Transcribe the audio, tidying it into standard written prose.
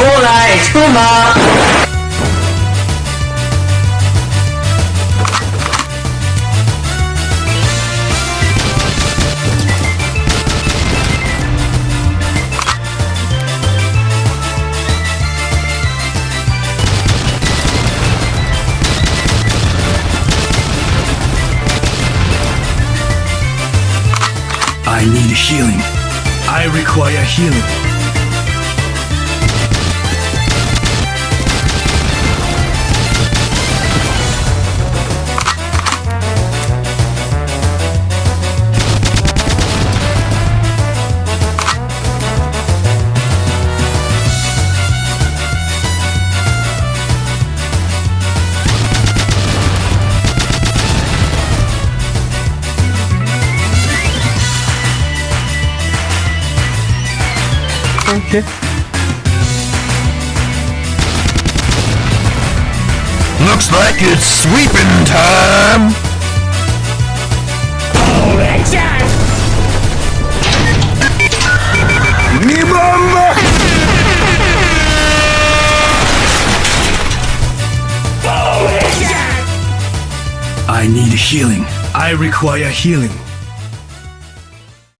la espuma. I need healing. I require healing. Okay. Looks like it's sweeping time. Me mama. I need healing. I require healing.